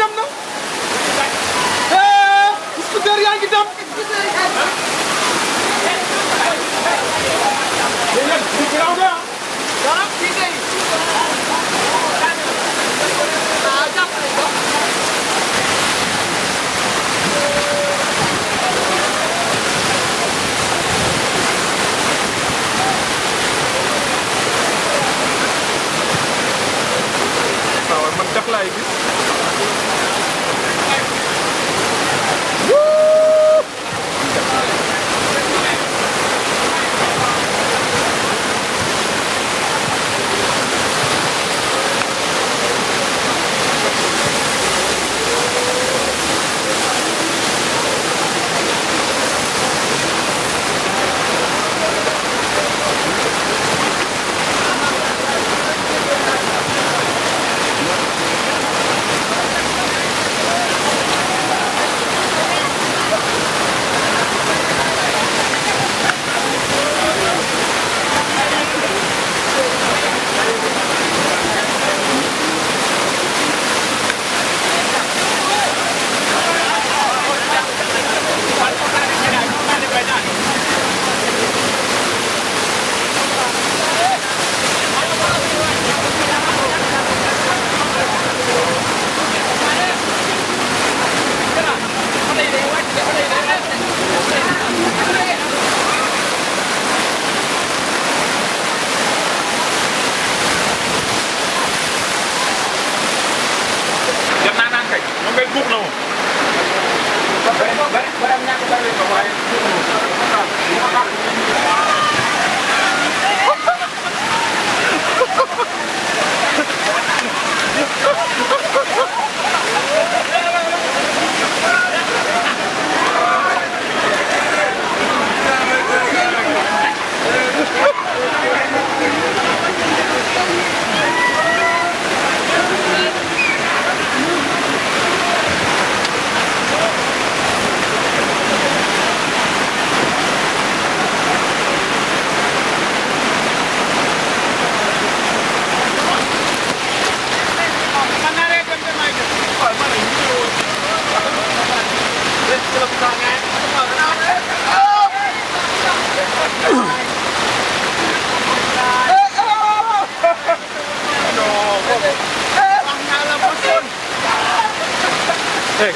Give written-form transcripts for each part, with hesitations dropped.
dem na. Scooter yaa ngi dem. man tax laay gis.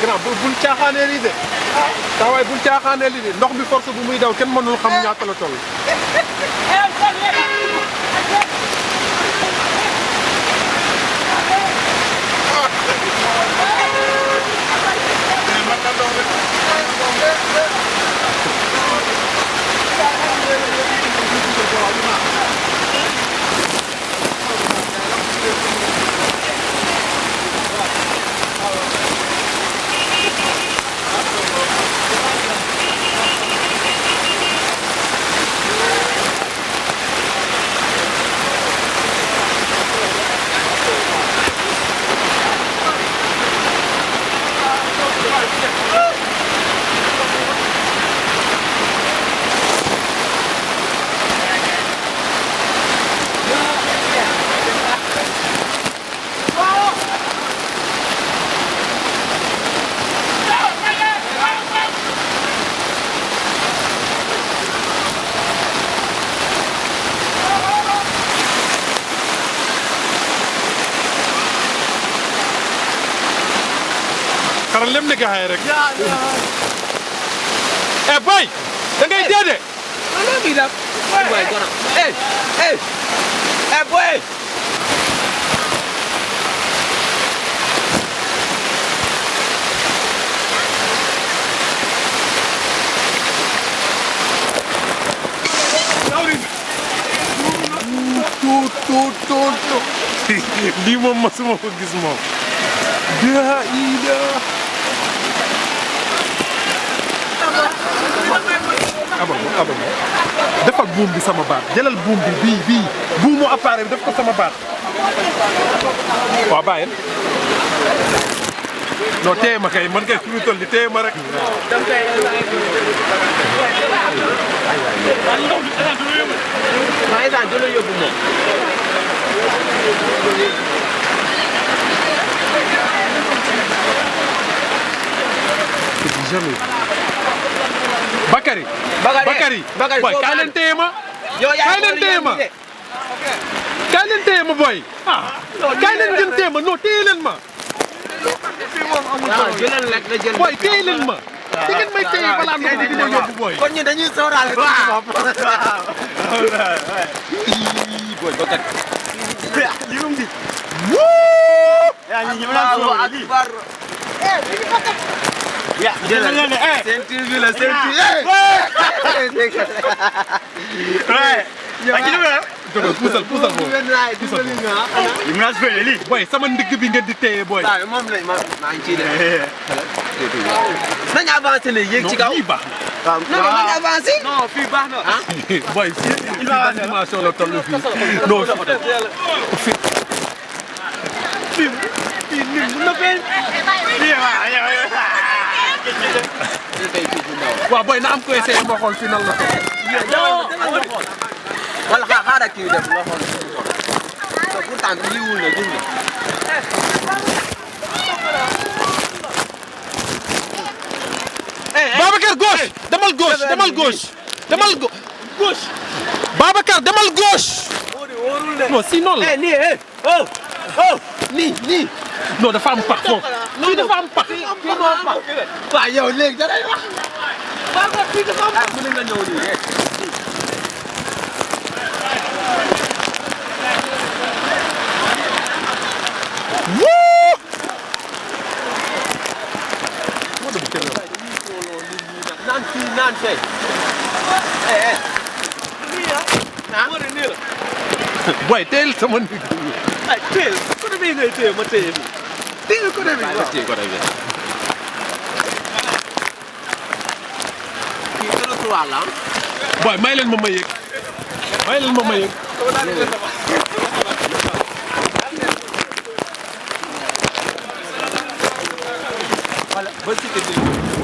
grand bul caaxaanee lii de taxawaay bul caaxaanee lii de ndox bi force bu muy daw kenn mënul xam ñaata la toll. xanaa lem ne gaxaay rek. eh boy da ngay dee de. loolu muy def. boy goro. boy. lii moom masuma ko gis moom. daa ida. abal defal buum bi sama baat jëlal buum bi bii buumu appareil bi def ko sama baat. waaw bàyyil. non téye ma kay man kay fi mu toll nii téye ma rek. maa ngi daan jëloon yóbbu moom. jamais. Bakary. Boy kaay leen téye ma. kaay leen téye ma. kaay leen téye ma boy. kaay leen ngeen téye ma non téye leen ma. boy téye leen ma. te ngeen may téye balaa ndox mi di ma yóbbu boy. kon ñun dañuy sóoraale. waaw boy Bakary. puusal boobu. boy sama ndigg bi ngeen di téye boy. moom la maa ngi ciy def. nañu avancé ne yéeg ci kaw. non fii baax non nañu avancé. non fii baax na ah. boy fii animation la toll fii. non fii. fii nit mu na fee. waaw boy na am ko essayé ma xool fi nan la ko. wala xaaral kii def nga xool pourtant lii wul na gis nga. Babacar gauche demal gauche gauche. Babacar demal gauche. non sinon la. nii. non dafa am pax foofu. fii dafa am pax. waaw yow léegi da ngay wax. Babacar fii dafa am pax. mën nga ñëw nii. naan fee. boy teel sama ndigg. teel côté bii ngay téye ma téye bi. teel côté bi waaw téye côté bi. kii trottoir la. boy may leen ma yëg. voilà ba si kër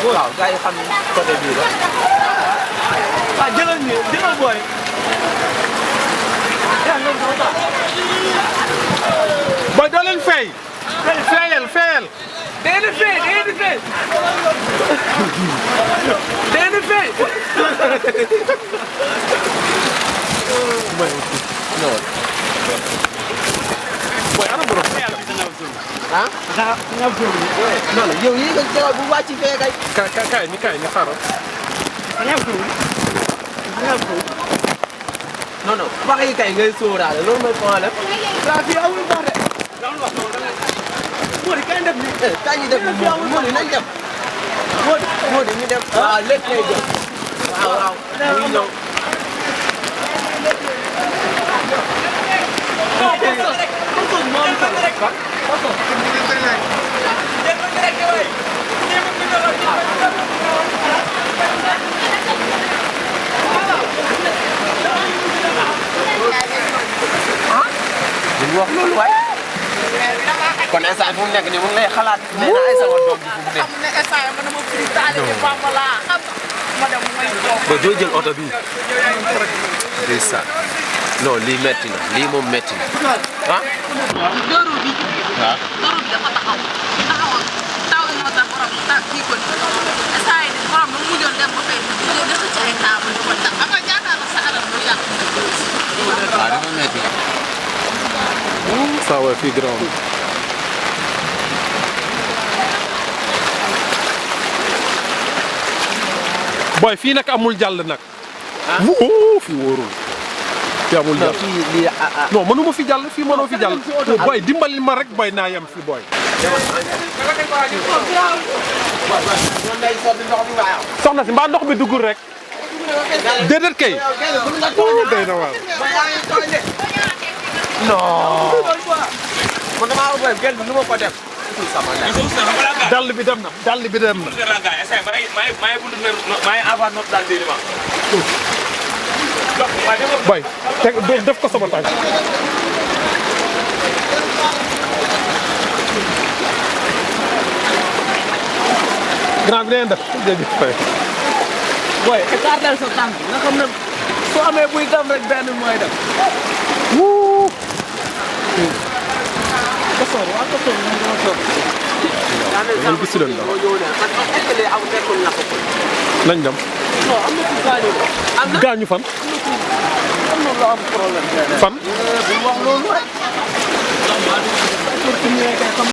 waaw gars yi xam côté bii la. waaw jëlal booy. boy doo leen fay. fayal. dee na fay. boy ana borom. ah. non yow yi nga jëlaat bu wàcc fee kay. kaay ni xaaral. non wax yi kay ngay sóoraale loolu mooy problème. waaw fii amul wax de. Mody kañ def nii. kañ ñu def nii Mody nañ dem. Mody ñu dem. waaw lépp lay jël. waaw muy ñëw. wax loolu waay. kon instant fu mu nekk nii mu ngi lay xalaat. nee na ay sama doom bi fu mu nekk. ba doo jël oto bii. ndeysaan. non lii metti na lii moom metti na. ah. dóoru bi. waaw dóoru bi dafa taxawoon taw yi moo tax borom kii ko instant yii borom ba mu mujjoon dem ba fay mu def ci ay table di ko tax am nga jàkkaarloo sa alal bu yàqu. waaw dafa metti. saa waay fii grand. boy fii nag amul jàll nag. ah fii wóorul. fii amul jàll non mënuma fi jàll fii mënoo fi jàll. boy dimbali ma rek boy naa yem fi boy. soxna si mbaa ndox bi duggul rek. déedéet kay. day na waar. non. man damaa war a bëri gerte bi nu ma ko def. dàll bi dem na dàll bi dem na. boy def ko sama tànk. grand bi leen def jërëjëf Faye. booy écartel sa tànk nga xam ne soo amee buy dem rek benn mooy dem. wuu. Kasoor waaw Kasoor moom dama soor. loolu gis leen daal. nañ dem. non am na ku gaañu de. gaañu fan. am na lu am problème. fan. bu wax loolu rek.